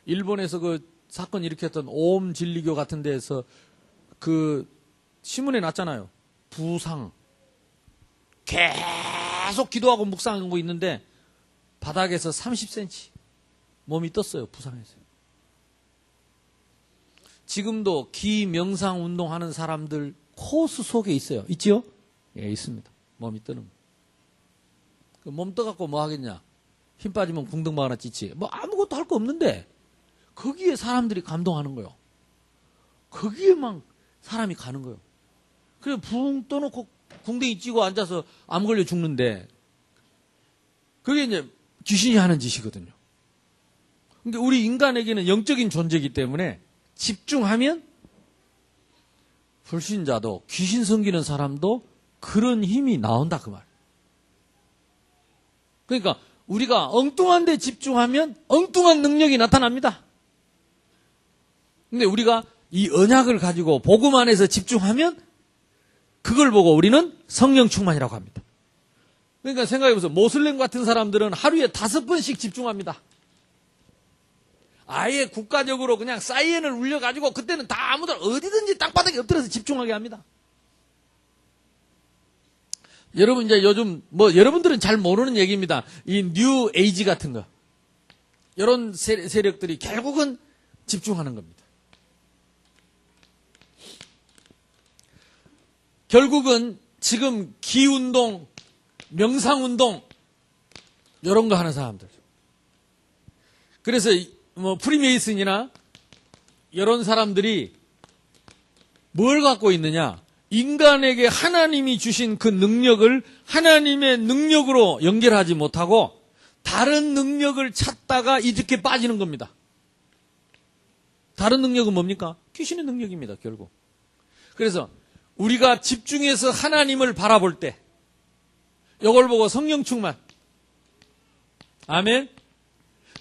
일본에서 사건 일으켰던 오음 진리교 같은 데에서 신문에 났잖아요. 부상. 계속 기도하고 묵상하고 있는데 바닥에서 30cm 몸이 떴어요. 부상해서. 지금도 기명상 운동하는 사람들 코스 속에 있어요. 있지요? 예, 있습니다. 몸이 뜨는 거. 몸 떠갖고 뭐 하겠냐? 힘 빠지면 궁둥 하나 찌지. 뭐 아무것도 할 거 없는데 거기에 사람들이 감동하는 거예요. 거기에만 사람이 가는 거예요. 그래 붕 떠놓고 궁뎅이 찌고 앉아서 암 걸려 죽는데 그게 이제 귀신이 하는 짓이거든요. 근데 우리 인간에게는 영적인 존재이기 때문에 집중하면 불신자도 귀신 섬기는 사람도 그런 힘이 나온다 그 말. 그러니까 우리가 엉뚱한 데 집중하면 엉뚱한 능력이 나타납니다. 근데 우리가 이 언약을 가지고 복음 안에서 집중하면 그걸 보고 우리는 성령 충만이라고 합니다. 그러니까 생각해보세요. 모슬렘 같은 사람들은 하루에 5번씩 집중합니다. 아예 국가적으로 그냥 사이렌을 울려가지고 그때는 다 아무도 어디든지 땅바닥에 엎드려서 집중하게 합니다. 여러분 이제 요즘 여러분들은 잘 모르는 얘기입니다. 이 뉴 에이지 같은 거. 이런 세력들이 결국은 집중하는 겁니다. 결국은 지금 기운동, 명상운동 이런 거 하는 사람들. 그래서 프리메이슨이나 이런 사람들이 뭘 갖고 있느냐? 인간에게 하나님이 주신 그 능력을 하나님의 능력으로 연결하지 못하고 다른 능력을 찾다가 이렇게 빠지는 겁니다. 다른 능력은 뭡니까? 귀신의 능력입니다, 결국. 그래서 우리가 집중해서 하나님을 바라볼 때 이걸 보고 성령 충만. 아멘.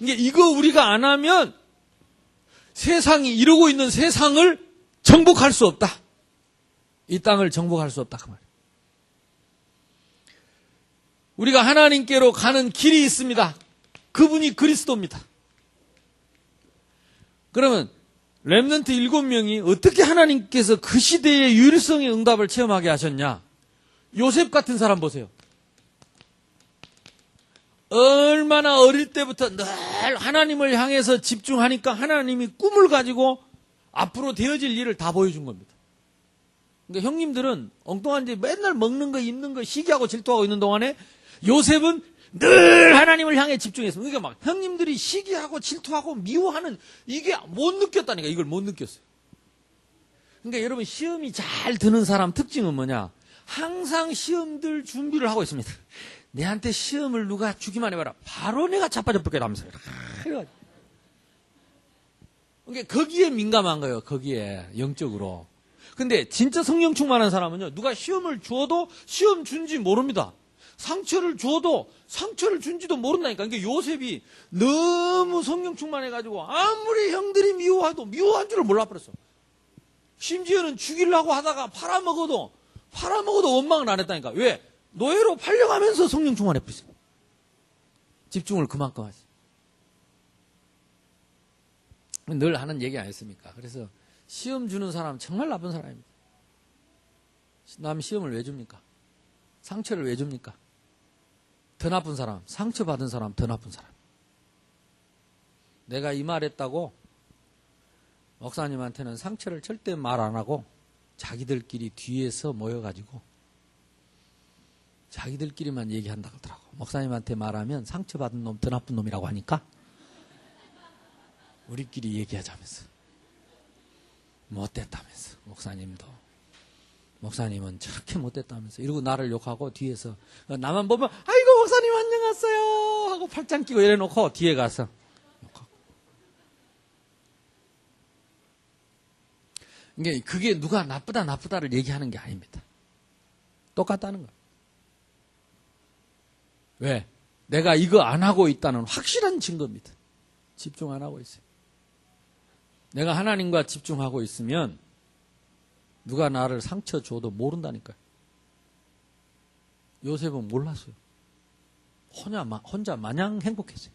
이거 우리가 안 하면 세상이 이러고 있는 세상을 정복할 수 없다. 이 땅을 정복할 수 없다 그 말이에요. 우리가 하나님께로 가는 길이 있습니다. 그분이 그리스도입니다. 그러면 렘넌트 7명이 어떻게 하나님께서 그 시대의 유일성의 응답을 체험하게 하셨냐? 요셉 같은 사람 보세요. 얼마나 어릴 때부터 늘 하나님을 향해서 집중하니까 하나님이 꿈을 가지고 앞으로 되어질 일을 다 보여준 겁니다. 그러니까 형님들은 엉뚱한 데 맨날 먹는 거, 입는 거, 시기하고 질투하고 있는 동안에 요셉은 늘 하나님을 향해 집중했습니다. 그러니까 막 형님들이 시기하고 질투하고 미워하는 이게 못 느꼈다니까. 이걸 못 느꼈어요. 그러니까 여러분 시험이 잘 드는 사람 특징은 뭐냐? 항상 시험들 준비를 하고 있습니다. 내한테 시험을 누가 주기만 해봐라. 바로 내가 자빠져볼게 하면서. 그러니까 거기에 민감한 거예요. 거기에 영적으로. 근데 진짜 성령 충만한 사람은요. 누가 시험을 주어도 시험 준지 모릅니다. 상처를 주어도 상처를 준지도 모른다니까. 그러니까 요셉이 너무 성령 충만해가지고 아무리 형들이 미워해도 미워한 줄을 몰라버렸어. 심지어는 죽이려고 하다가 팔아먹어도 원망을 안 했다니까. 왜? 노예로 팔려가면서 성령 충만해버렸어요. 집중을 그만큼 하지. 늘 하는 얘기 아니었습니까? 그래서 시험 주는 사람 정말 나쁜 사람입니다. 남 시험을 왜 줍니까? 상처를 왜 줍니까? 더 나쁜 사람, 상처받은 사람, 더 나쁜 사람. 내가 이 말했다고 목사님한테는 상처를 절대 말 안 하고 자기들끼리 뒤에서 모여가지고 자기들끼리만 얘기한다고 하더라고. 목사님한테 말하면 상처받은 놈 더 나쁜 놈이라고 하니까 우리끼리 얘기하자면서 못됐다면서 목사님은 저렇게 못됐다면서 이러고 나를 욕하고 뒤에서 나만 보면 아이고 목사님 안녕하세요 하고 팔짱 끼고 이래놓고 뒤에 가서 욕하고. 그게 누가 나쁘다를 얘기하는 게 아닙니다. 똑같다는 거예요. 왜? 내가 이거 안 하고 있다는 확실한 증거입니다. 집중 안 하고 있어요. 내가 하나님과 집중하고 있으면 누가 나를 상처 줘도 모른다니까요. 요셉은 몰랐어요. 혼자 마냥 행복했어요.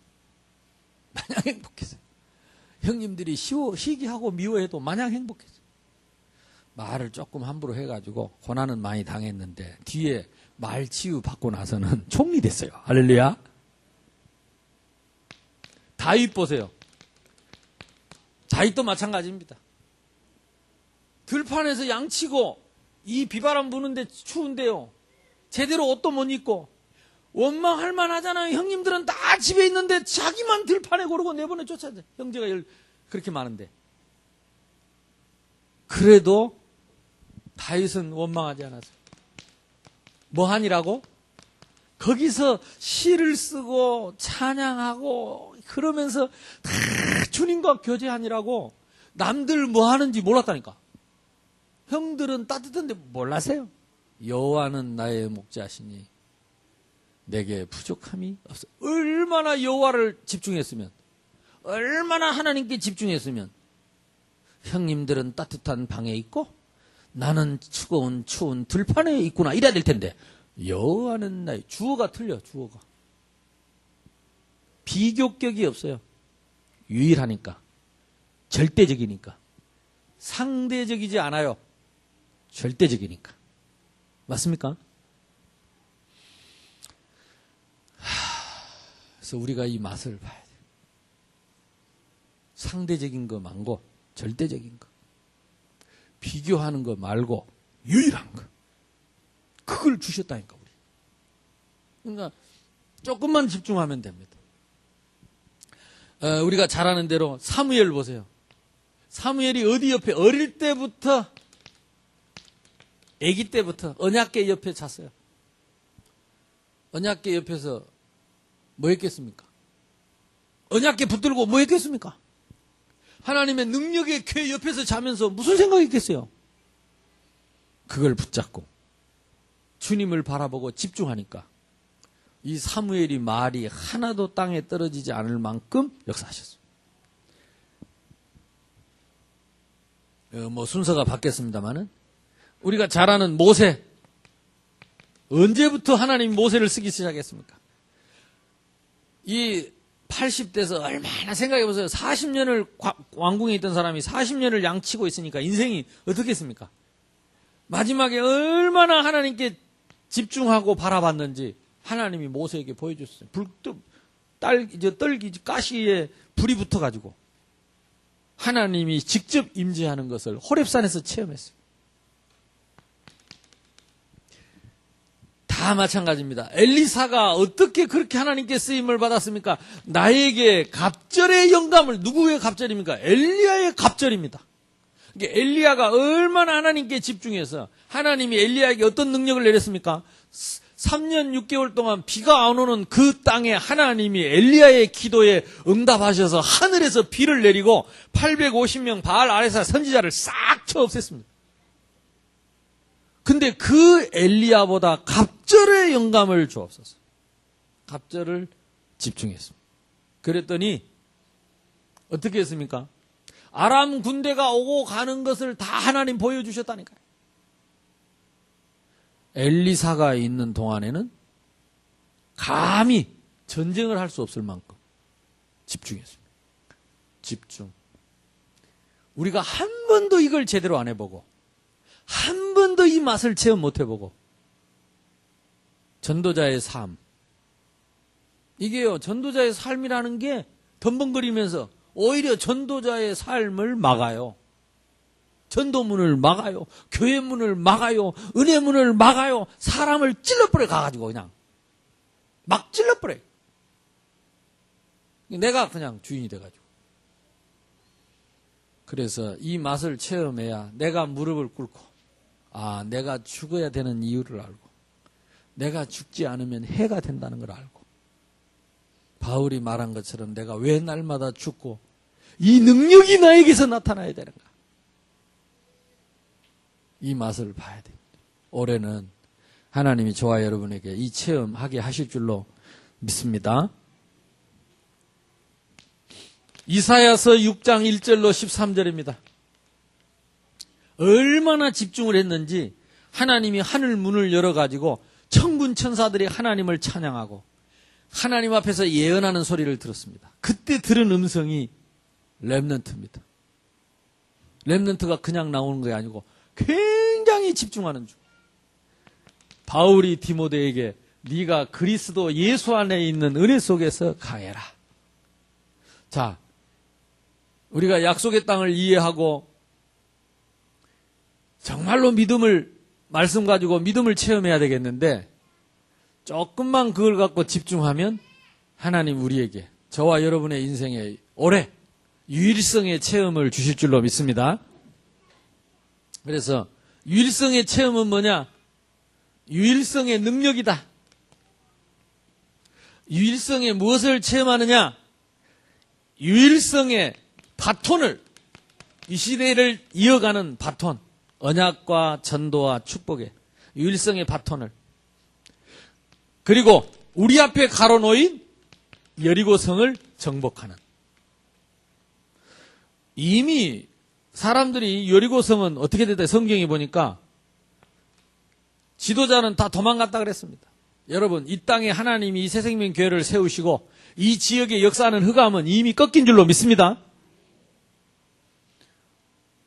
마냥 행복했어요. 형님들이 시기하고 미워해도 마냥 행복했어요. 말을 조금 함부로 해가지고 고난은 많이 당했는데 뒤에 말 치유 받고 나서는 총리 됐어요. 할렐루야. 다윗 보세요. 다윗도 마찬가지입니다. 들판에서 양치고 이 비바람 부는데 추운데요. 제대로 옷도 못 입고 원망할 만하잖아요. 형님들은 다 집에 있는데 자기만 들판에 고르고 내보내 쫓아져. 형제가 그렇게 많은데. 그래도 다윗은 원망하지 않았어요. 뭐하니라고? 거기서 시를 쓰고 찬양하고 그러면서 다 주님과 교제하니라고 남들 뭐 하는지 몰랐다니까. 형들은 따뜻한데 몰라세요? 여호와는 나의 목자시니 내게 부족함이 없어. 얼마나 여호와를 집중했으면, 얼마나 하나님께 집중했으면 형님들은 따뜻한 방에 있고 나는 추운 들판에 있구나 이래야 될 텐데 여호와는 나의 주어가 틀려. 주어가 비교격이 없어요. 유일하니까, 절대적이니까. 상대적이지 않아요. 절대적이니까. 맞습니까? 그래서 우리가 이 맛을 봐야 돼요. 상대적인 거 말고 절대적인 거. 비교하는 거 말고 유일한 거. 그걸 주셨다니까 우리. 그러니까 조금만 집중하면 됩니다. 우리가 잘 아는 대로 사무엘 보세요. 사무엘이 어디 옆에 어릴 때부터 아기 때부터 언약궤 옆에 잤어요. 언약궤 옆에서 뭐 했겠습니까? 언약궤 붙들고 뭐 했겠습니까? 하나님의 능력의 궤 옆에서 자면서 무슨 생각했겠어요? 그걸 붙잡고 주님을 바라보고 집중하니까 이 사무엘이 말이 하나도 땅에 떨어지지 않을 만큼 역사하셨어요. 뭐 순서가 바뀌었습니다만은 우리가 잘 아는 모세, 언제부터 하나님이 모세를 쓰기 시작했습니까? 이 80대에서 얼마나 생각해보세요. 40년을 왕궁에 있던 사람이 40년을 양치고 있으니까 인생이 어떻겠습니까? 마지막에 얼마나 하나님께 집중하고 바라봤는지 하나님이 모세에게 보여줬어요. 떨기 가시에 불이 붙어가지고 하나님이 직접 임재하는 것을 호렙산에서 체험했어요. 다 마찬가지입니다. 엘리사가 어떻게 그렇게 하나님께 쓰임을 받았습니까? 나에게 갑절의 영감을, 누구의 갑절입니까? 엘리야의 갑절입니다. 그러니까 엘리야가 얼마나 하나님께 집중해서 하나님이 엘리야에게 어떤 능력을 내렸습니까? 3년 6개월 동안 비가 안 오는 그 땅에 하나님이 엘리야의 기도에 응답하셔서 하늘에서 비를 내리고 850명 바알 아레사 선지자를 싹 쳐 없앴습니다. 근데 그 엘리야보다 갑절의 영감을 주옵소서. 갑절을 집중했습니다. 그랬더니 어떻게 했습니까? 아람 군대가 오고 가는 것을 다 하나님 보여주셨다니까요. 엘리사가 있는 동안에는 감히 전쟁을 할 수 없을 만큼 집중했습니다. 집중. 우리가 한 번도 이걸 제대로 안 해보고 한 번도 이 맛을 체험 못 해보고 전도자의 삶. 이게요, 전도자의 삶이라는 게 덤벙거리면서 오히려 전도자의 삶을 막아요. 전도문을 막아요. 교회문을 막아요. 은혜문을 막아요. 사람을 찔러버려 가가지고 그냥 막 찔러버려요. 내가 그냥 주인이 돼가지고. 그래서 이 맛을 체험해야 내가 무릎을 꿇고 내가 죽어야 되는 이유를 알고 내가 죽지 않으면 해가 된다는 걸 알고 바울이 말한 것처럼 내가 왜 날마다 죽고 이 능력이 나에게서 나타나야 되는가. 이 맛을 봐야 됩니다. 올해는 하나님이 저와 여러분에게 이 체험하게 하실 줄로 믿습니다. 이사야서 6장 1절로 13절입니다. 얼마나 집중을 했는지 하나님이 하늘 문을 열어가지고 천군 천사들이 하나님을 찬양하고 하나님 앞에서 예언하는 소리를 들었습니다. 그때 들은 음성이 렘넌트입니다. 렘넌트가 그냥 나오는 게 아니고 굉장히 집중하는 중. 바울이 디모데에게 네가 그리스도 예수 안에 있는 은혜 속에서 강해라. 자, 우리가 약속의 땅을 이해하고 정말로 말씀 가지고 믿음을 체험해야 되겠는데 조금만 그걸 갖고 집중하면 하나님 우리에게 저와 여러분의 인생에 올해 유일성의 체험을 주실 줄로 믿습니다. 그래서 유일성의 체험은 뭐냐? 유일성의 능력이다. 유일성의 무엇을 체험하느냐? 유일성의 바톤을, 이 시대를 이어가는 바톤, 언약과 전도와 축복의 유일성의 바톤을, 그리고 우리 앞에 가로놓인 여리고성을 정복하는. 이미 사람들이 여리고성은 어떻게 됐다 성경에 보니까 지도자는 다 도망갔다 그랬습니다. 여러분, 이 땅에 하나님이 이 새생명교회를 세우시고 이 지역의 역사하는 흑암은 이미 꺾인 줄로 믿습니다.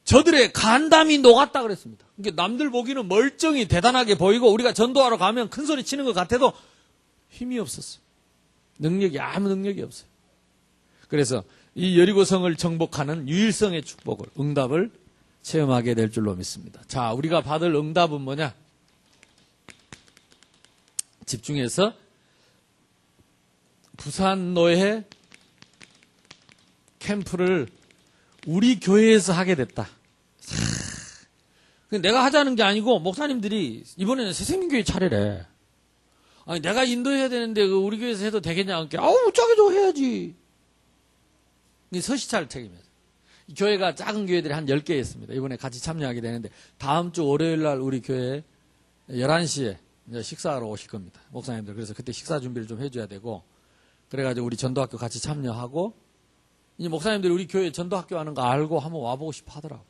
저들의 간담이 녹았다 그랬습니다. 그러니까 남들 보기는 멀쩡히 대단하게 보이고 우리가 전도하러 가면 큰 소리 치는 것 같아도 힘이 없었어요. 능력이, 아무 능력이 없어요. 그래서 이 여리고성을 정복하는 유일성의 축복을, 응답을 체험하게 될 줄로 믿습니다. 자, 우리가 받을 응답은 뭐냐? 집중해서 부산노예 캠프를 우리 교회에서 하게 됐다. 내가 하자는 게 아니고 목사님들이 이번에는 새생명교회 차례래. 아니, 내가 인도해야 되는데 우리 교회에서 해도 되겠냐? 그러니까 아우, 저기도 해야지. 서시찰 책임이었어요. 교회가 작은 교회들이 한 10개 있습니다. 이번에 같이 참여하게 되는데 다음 주 월요일 날 우리 교회 11시에 이제 식사하러 오실 겁니다. 목사님들. 그래서 그때 식사 준비를 좀 해줘야 되고, 그래가지고 우리 전도학교 같이 참여하고, 이제 목사님들이 우리 교회 전도학교 하는 거 알고 한번 와보고 싶어 하더라고.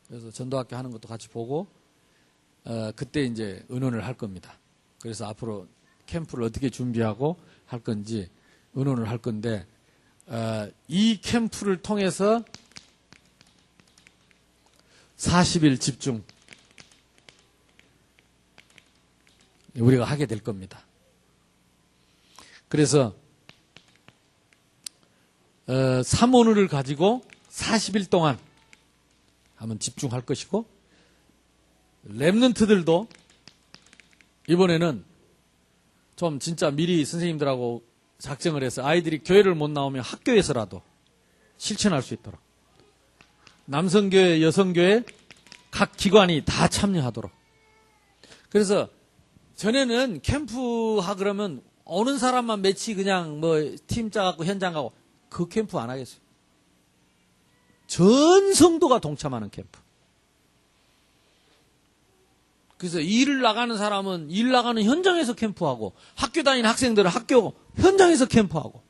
그래서 전도학교 하는 것도 같이 보고, 그때 이제 의논을 할 겁니다. 그래서 앞으로 캠프를 어떻게 준비하고 할 건지 의논을 할 건데, 이 캠프를 통해서 40일 집중 우리가 하게 될 겁니다. 그래서 사모누를 가지고 40일 동안 한번 집중할 것이고, 랩런트들도 이번에는 좀 진짜 미리 선생님들하고 작정을 해서 아이들이 교회를 못 나오면 학교에서라도 실천할 수 있도록, 남성교회, 여성교회 각 기관이 다 참여하도록. 그래서 전에는 캠프하 그러면 오는 사람만 매치 그냥 뭐 팀 짜갖고 현장 가고, 그 캠프 안 하겠어요. 전 성도가 동참하는 캠프. 그래서 일을 나가는 사람은 일 나가는 현장에서 캠프하고, 학교 다니는 학생들은 학교 현장에서 캠프하고,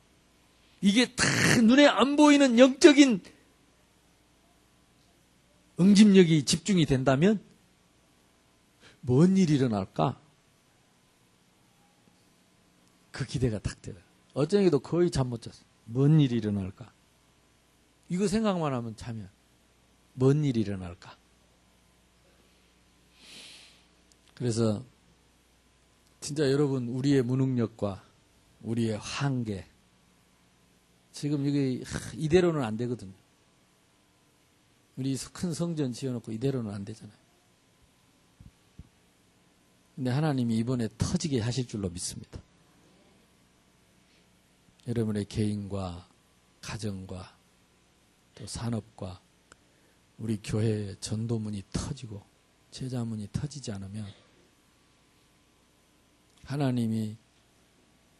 이게 다 눈에 안 보이는 영적인 응집력이 집중이 된다면 뭔 일이 일어날까? 그 기대가 딱 되더라. 어쩌기도 거의 잠 못 잤어. 뭔 일이 일어날까? 이거 생각만 하면 잠이 안. 뭔 일이 일어날까? 그래서 진짜 여러분, 우리의 무능력과 우리의 한계, 지금 이게 이대로는 안 되거든요. 우리 큰 성전 지어놓고 이대로는 안 되잖아요. 근데 하나님이 이번에 터지게 하실 줄로 믿습니다. 여러분의 개인과 가정과 또 산업과 우리 교회의 전도문이 터지고 제자문이 터지지 않으면 하나님이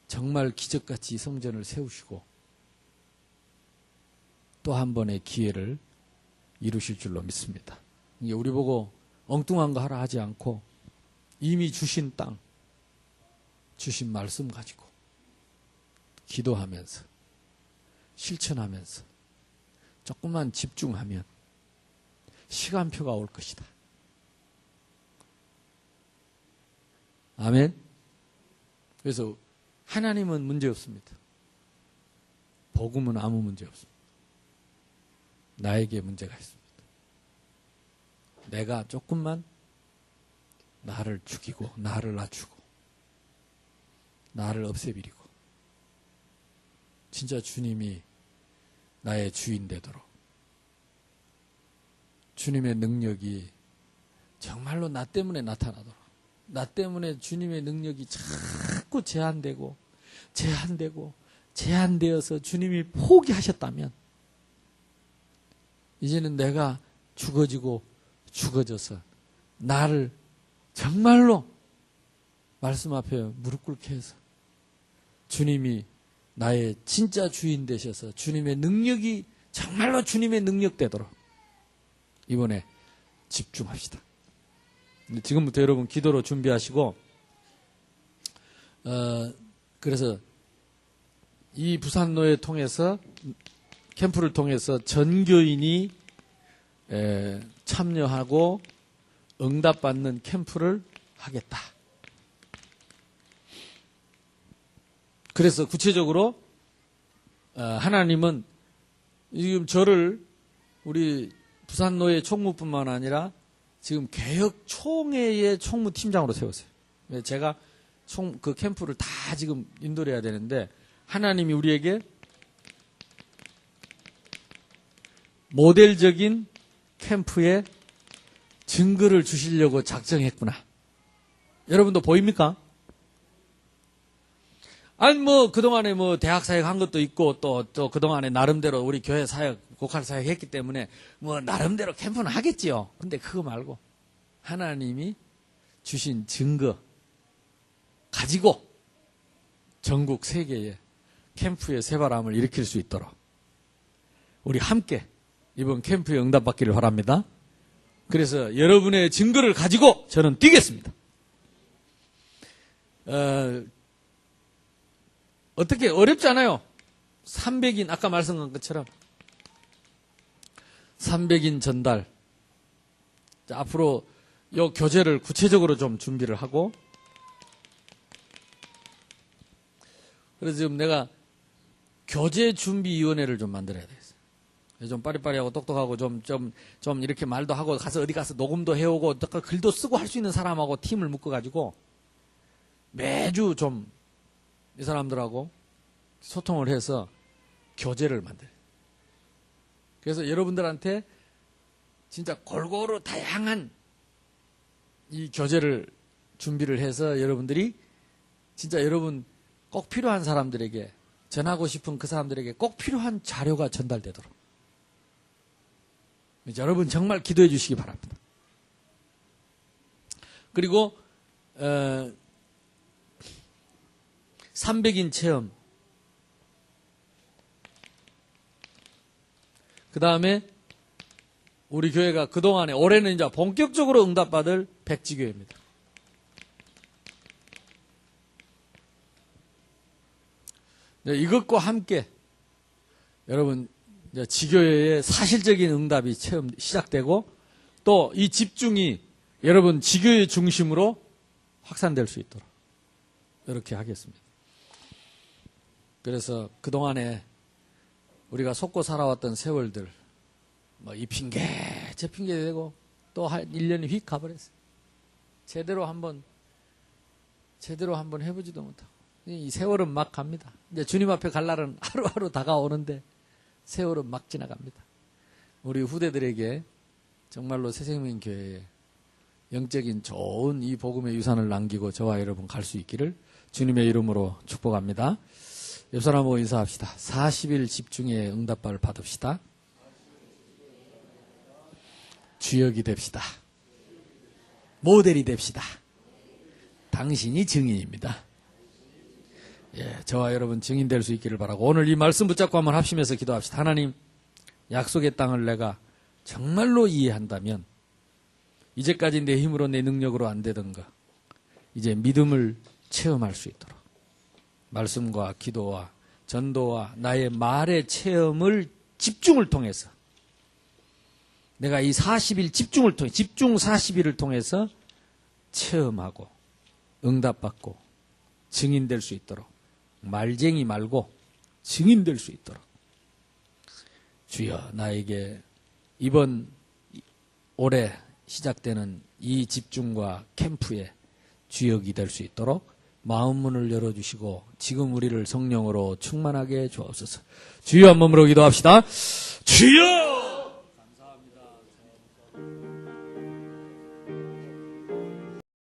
정말 기적같이 성전을 세우시고 또 한 번의 기회를 이루실 줄로 믿습니다. 우리 보고 엉뚱한 거 하라 하지 않고 이미 주신 땅, 주신 말씀 가지고 기도하면서 실천하면서 조금만 집중하면 시간표가 올 것이다. 아멘. 그래서 하나님은 문제 없습니다. 복음은 아무 문제 없습니다. 나에게 문제가 있습니다. 내가 조금만 나를 죽이고 나를 낮추고 나를 없애버리고 진짜 주님이 나의 주인 되도록, 주님의 능력이 정말로 나 때문에 나타나도록, 나 때문에 주님의 능력이 자꾸 제한되어서 주님이 포기하셨다면 이제는 내가 죽어지고 죽어져서 나를 정말로 말씀 앞에 무릎 꿇게 해서 주님이 나의 진짜 주인 되셔서 주님의 능력이 정말로 주님의 능력 되도록 이번에 집중합시다. 지금부터 여러분 기도로 준비하시고 그래서 이 부산노예 통해서 캠프를 통해서 전교인이 참여하고 응답받는 캠프를 하겠다. 그래서 구체적으로 하나님은 지금 저를 우리 부산노예 총무뿐만 아니라 지금 개혁총회의 총무팀장으로 세웠어요. 제가 그 캠프를 다 지금 인도를 해야 되는데 하나님이 우리에게 모델적인 캠프에 증거를 주시려고 작정했구나. 여러분도 보입니까? 아니 그동안에 대학 사역 한 것도 있고 또 그동안에 나름대로 우리 교회 사역, 고칼 사역 했기 때문에 나름대로 캠프는 하겠지요. 근데 그거 말고 하나님이 주신 증거 가지고 전국 세계에 캠프의 새바람을 일으킬 수 있도록 우리 함께 이번 캠프에 응답받기를 바랍니다. 그래서 여러분의 증거를 가지고 저는 뛰겠습니다. 어떻게 어렵지 않아요. 300인 아까 말씀한 것처럼 300인 전달. 자, 앞으로 이 교재를 구체적으로 좀 준비를 하고 그래서 지금 내가 교재준비위원회를 좀 만들어야 되겠어요. 좀 빠리빠리하고 똑똑하고 좀 이렇게 말도 하고 가서 어디 가서 녹음도 해오고 글도 쓰고 할 수 있는 사람하고 팀을 묶어가지고 매주 좀 이 사람들하고 소통을 해서 교재를 만들어요. 그래서 여러분들한테 진짜 골고루 다양한 이 교재를 준비를 해서 여러분들이 진짜 여러분 꼭 필요한 사람들에게 전하고 싶은 그 사람들에게 꼭 필요한 자료가 전달되도록 여러분 정말 기도해 주시기 바랍니다. 그리고 300인 체험 그 다음에 우리 교회가 그동안에 올해는 이제 본격적으로 응답받을 백지교회입니다. 네, 이것과 함께 여러분 지교회의 사실적인 응답이 체험 시작되고 또 이 집중이 여러분 지교회 중심으로 확산될 수 있도록 이렇게 하겠습니다. 그래서 그동안에 우리가 속고 살아왔던 세월들 이 핑계 저 핑계 대고 또 한 1년이 휙 가버렸어요. 제대로 한번 해보지도 못하고 이 세월은 막 갑니다. 이제 주님 앞에 갈 날은 하루하루 다가오는데 세월은 막 지나갑니다. 우리 후대들에게 정말로 새생명교회에 영적인 좋은 이 복음의 유산을 남기고 저와 여러분 갈 수 있기를 주님의 이름으로 축복합니다. 옆 사람하고 인사합시다. 40일 집중의 응답을 받읍시다. 주역이 됩시다. 모델이 됩시다. 당신이 증인입니다. 예, 저와 여러분 증인 될 수 있기를 바라고 오늘 이 말씀 붙잡고 한번 합심해서 기도합시다. 하나님, 약속의 땅을 내가 정말로 이해한다면 이제까지 내 힘으로 내 능력으로 안 되던 거 이제 믿음을 체험할 수 있도록 말씀과 기도와 전도와 나의 말의 체험을 집중을 통해서 내가 이 40일 집중을 통해 집중 40일을 통해서 체험하고 응답받고 증인될 수 있도록 말쟁이 말고 증인될 수 있도록 주여 나에게 이번 올해 시작되는 이 집중과 캠프에 주역이 될 수 있도록 마음 문을 열어주시고 지금 우리를 성령으로 충만하게 주옵소서. 주여 한 몸으로 기도합시다. 주여!